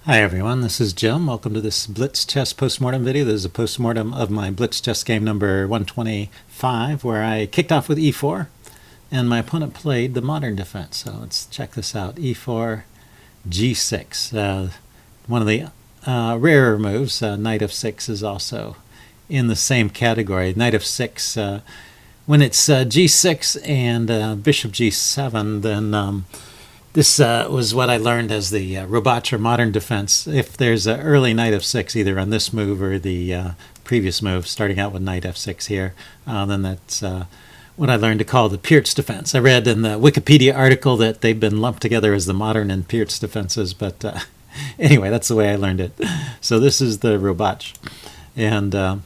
Hi everyone, this is Jim. Welcome to this Blitz chess postmortem video. This is a postmortem of my Blitz chess game number 125, where I kicked off with e4 and my opponent played the modern defense. So let's check this out. e4, g6. One of the rarer moves. Knight f6 is also in the same category. Knight f6, when it's g6 and bishop g7, then this was what I learned as the Robatsch or modern defense. If there's an early knight f6, either on this move or the previous move, starting out with knight f6 here, then that's what I learned to call the Pirtz defense. I read in the Wikipedia article that they've been lumped together as the modern and Pirtz defenses, but anyway, that's the way I learned it. So this is the Robatsch. And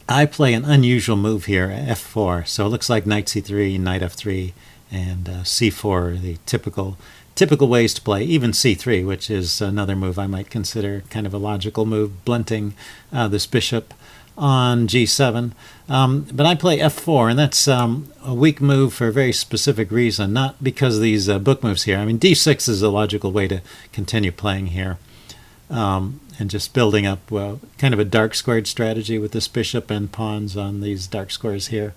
I play an unusual move here, f4. So it looks like knight c3, knight f3, and c4, the typical ways to play. Even c3, which is another move I might consider kind of a logical move, blunting this bishop on g7. But I play f4, and that's a weak move for a very specific reason, not because of these book moves here. I mean, d6 is a logical way to continue playing here. And just building up, well, kind of a dark squared strategy with this bishop and pawns on these dark squares here.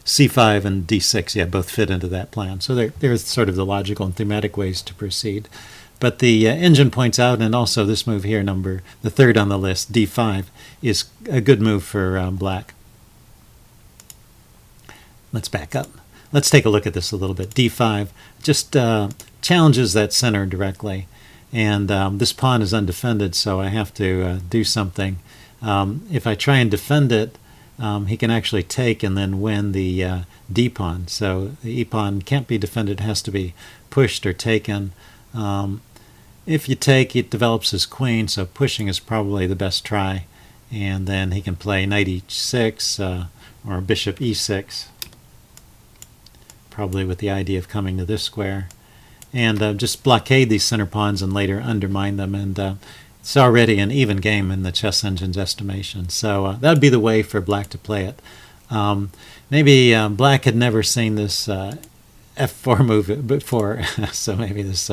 c5 and d6, yeah, both fit into that plan. So there's sort of the logical and thematic ways to proceed. But the engine points out, and also this move here, the third on the list, d5, is a good move for black. Let's back up. Let's take a look at this a little bit. d5 just challenges that center directly. And this pawn is undefended, so I have to do something. If I try and defend it, he can actually take and then win the d-pawn. So the e-pawn can't be defended, it has to be pushed or taken. If you take, it develops his queen, so pushing is probably the best try. And then he can play knight e6 or bishop e6, probably with the idea of coming to this square. And just blockade these center pawns and later undermine them. And it's already an even game in the chess engine's estimation. So that would be the way for black to play it. Maybe black had never seen this f4 move before, so maybe this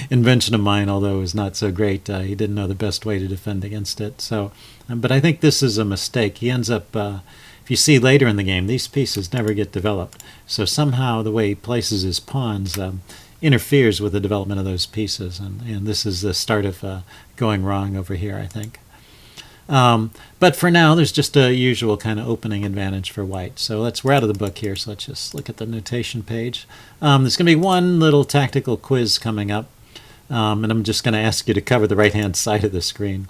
invention of mine, although it was not so great, he didn't know the best way to defend against it. So, but I think this is a mistake. He ends up, if you see later in the game, these pieces never get developed. So somehow the way he places his pawns interferes with the development of those pieces, and this is the start of going wrong over here, I think. But for now, there's just a usual kind of opening advantage for white. So we're out of the book here, so let's just look at the notation page. There's going to be one little tactical quiz coming up, and I'm just going to ask you to cover the right-hand side of the screen.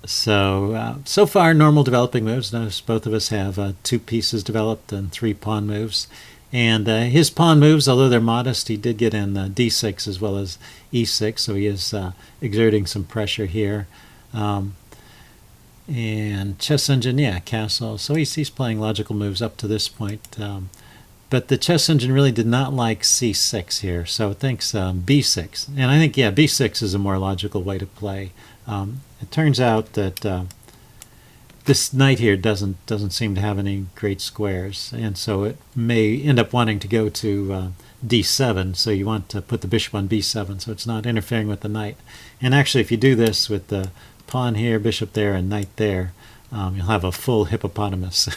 So far, normal developing moves. Notice both of us have 2 pieces developed and 3 pawn moves. And his pawn moves, although they're modest, he did get in d6 as well as e6, so he is exerting some pressure here. And chess engine, yeah, castle. So he's playing logical moves up to this point. But the chess engine really did not like c6 here, so it thinks b6. And I think, yeah, b6 is a more logical way to play. It turns out that this knight here doesn't seem to have any great squares, and so it may end up wanting to go to d7, so you want to put the bishop on b7 so it's not interfering with the knight. And actually, if you do this with the pawn here, bishop there, and knight there, you'll have a full hippopotamus,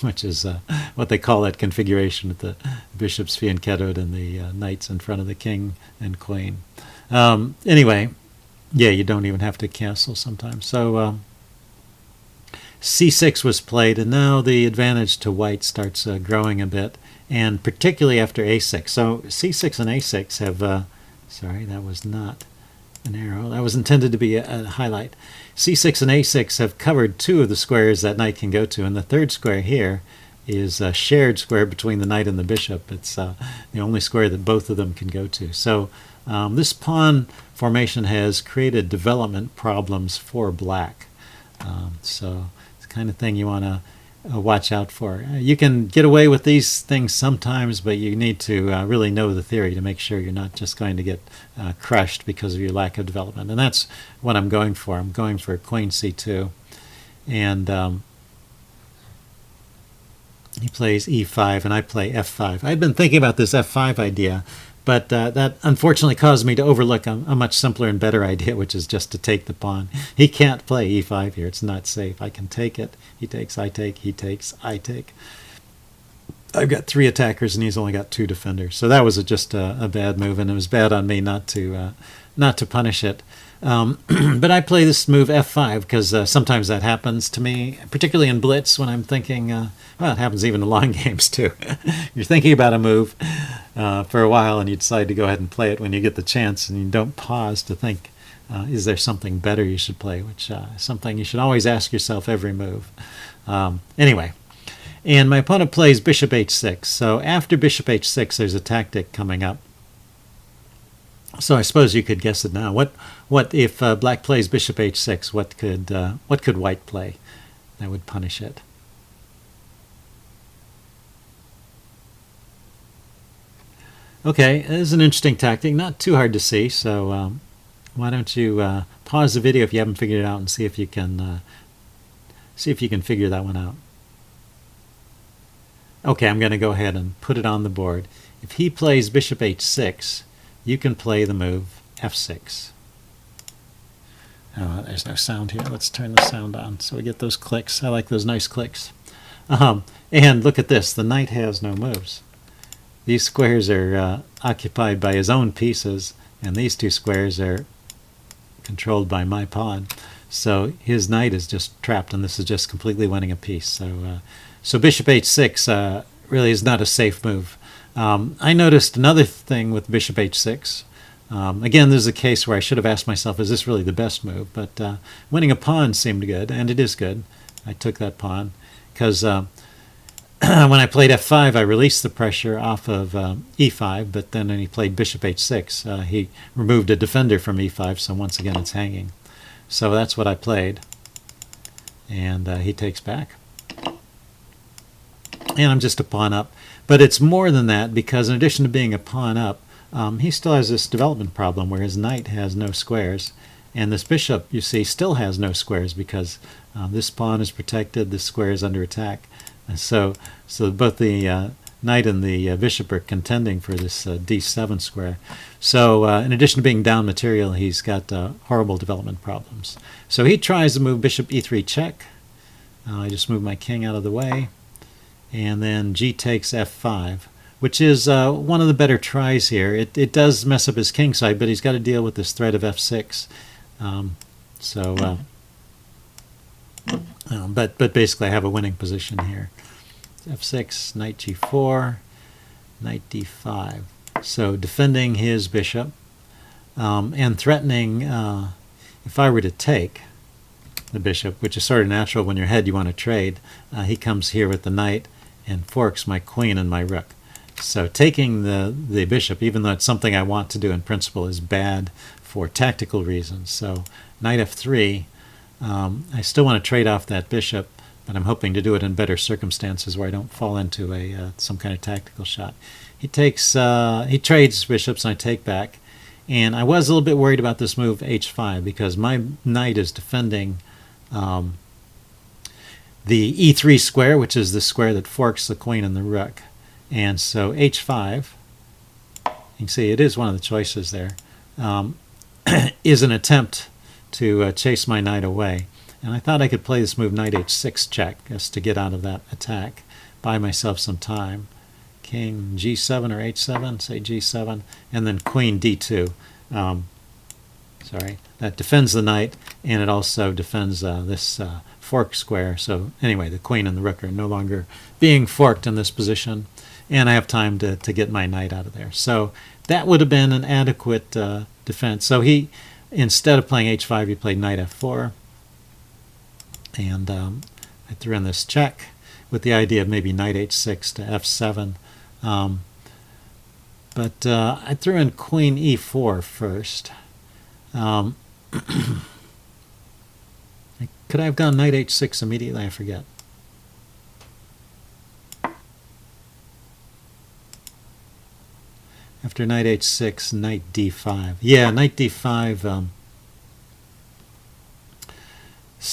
which is what they call that configuration with the bishop's fianchettoed and the knights in front of the king and queen. Anyway, yeah, you don't even have to castle sometimes. So c6 was played, and now the advantage to white starts growing a bit, and particularly after a6. So c6 and a6 have, sorry, that was not an arrow. That was intended to be a highlight. c6 and a6 have covered 2 of the squares that knight can go to, and the third square here is a shared square between the knight and the bishop. It's the only square that both of them can go to. So this pawn formation has created development problems for black. So it's the kind of thing you want to watch out for. You can get away with these things sometimes, but you need to really know the theory to make sure you're not just going to get crushed because of your lack of development. And that's what I'm going for. I'm going for queen c2. And He plays e5, and I play f5. I'd been thinking about this f5 idea, but that unfortunately caused me to overlook a much simpler and better idea, which is just to take the pawn. He can't play e5 here. It's not safe. I can take it. He takes, I take, he takes, I take. I've got 3 attackers, and he's only got 2 defenders. So that was just a bad move, and it was bad on me not to punish it. But I play this move f5 because sometimes that happens to me, particularly in Blitz when I'm thinking, well, it happens even in long games too. You're thinking about a move for a while and you decide to go ahead and play it when you get the chance, and you don't pause to think, is there something better you should play, which is something you should always ask yourself every move. Anyway, and my opponent plays bishop h6. So after bishop h6, there's a tactic coming up. So I suppose you could guess it now. What if black plays bishop h6? What could white play that would punish it? Okay, this is an interesting tactic. Not too hard to see. So why don't you pause the video if you haven't figured it out and see if you can figure that one out. Okay, I'm going to go ahead and put it on the board. If he plays bishop h6, you can play the move f6. Oh, there's no sound here. Let's turn the sound on so we get those clicks. I like those nice clicks. And look at this. The knight has no moves. These squares are occupied by his own pieces, and these 2 squares are controlled by my pawn. So his knight is just trapped, and this is just completely winning a piece. So bishop h6 really is not a safe move. I noticed another thing with bishop h6. Again, this is a case where I should have asked myself, is this really the best move? But winning a pawn seemed good, and it is good. I took that pawn because when I played f5, I released the pressure off of e5, but then when he played bishop h6, he removed a defender from e5, so once again it's hanging. So that's what I played, and he takes back. And I'm just a pawn up. But it's more than that, because in addition to being a pawn up, he still has this development problem where his knight has no squares, and this bishop, you see, still has no squares because this pawn is protected, this square is under attack. And so both the knight and the bishop are contending for this d7 square. So in addition to being down material, he's got horrible development problems. So he tries to move bishop e3 check. I just move my king out of the way. And then g takes f5, which is one of the better tries here. It does mess up his king side, but he's got to deal with this threat of f6. But basically I have a winning position here. f6, knight g4, knight d5. So defending his bishop and threatening, if I were to take the bishop, which is sort of natural when you're ahead, you want to trade, he comes here with the knight and forks my queen and my rook. So taking the bishop, even though it's something I want to do in principle, is bad for tactical reasons. So knight f3, I still want to trade off that bishop, but I'm hoping to do it in better circumstances where I don't fall into some kind of tactical shot. He trades bishops, and I take back. And I was a little bit worried about this move h5 because my knight is defending the e3 square, which is the square that forks the queen and the rook. And so h5, you can see it is one of the choices there, is an attempt to chase my knight away. And I thought I could play this move knight h6 check just to get out of that attack, buy myself some time. King g7 or h7, say g7, and then queen d2. Sorry, that defends the knight, and it also defends this fork square. So anyway, the queen and the rook are no longer being forked in this position, and I have time to get my knight out of there. So that would have been an adequate defense. So he, instead of playing h5, he played knight f4, and I threw in this check with the idea of maybe knight h6 to f7. But I threw in queen e4 first. Could I have gone knight h6 immediately? I forget. After knight h6, knight d5. Yeah, knight d5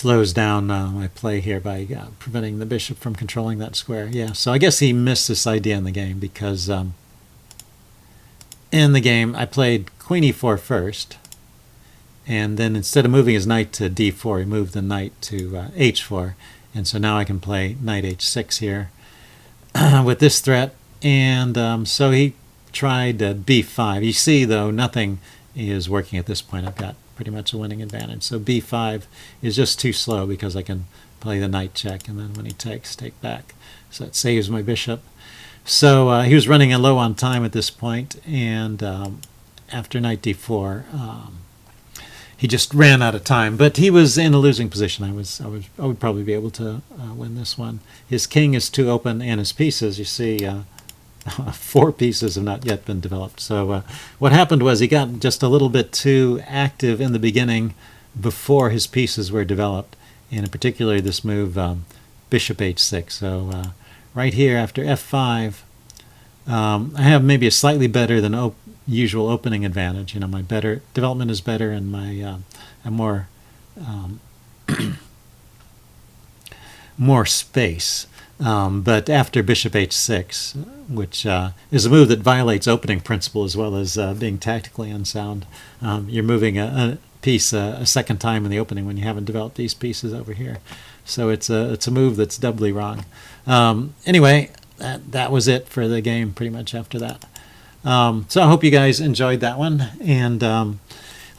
slows down my play here by preventing the bishop from controlling that square. Yeah, so I guess he missed this idea in the game because in the game I played queen e4 first, and then instead of moving his knight to d4, he moved the knight to h4, and so now I can play knight h6 here with this threat, and so he tried b5. You see, though, nothing is working at this point. I've got pretty much a winning advantage. So b5 is just too slow because I can play the knight check, and then when he takes, take back. So that saves my bishop. So he was running low on time at this point, and after knight d4, he just ran out of time. But he was in a losing position. I would probably be able to win this one. His king is too open, and his pieces, you see, 4 pieces have not yet been developed. So what happened was he got just a little bit too active in the beginning before his pieces were developed, and in particular this move bishop h6. So right here after f5, I have maybe a slightly better than usual opening advantage. You know, my development is better, and my I'm more more space. But after bishop h6, which is a move that violates opening principle as well as being tactically unsound, you're moving a piece a second time in the opening when you haven't developed these pieces over here. So it's a move that's doubly wrong. Anyway, that was it for the game pretty much after that. So I hope you guys enjoyed that one, and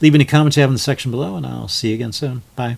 leave any comments you have in the section below, and I'll see you again soon. Bye.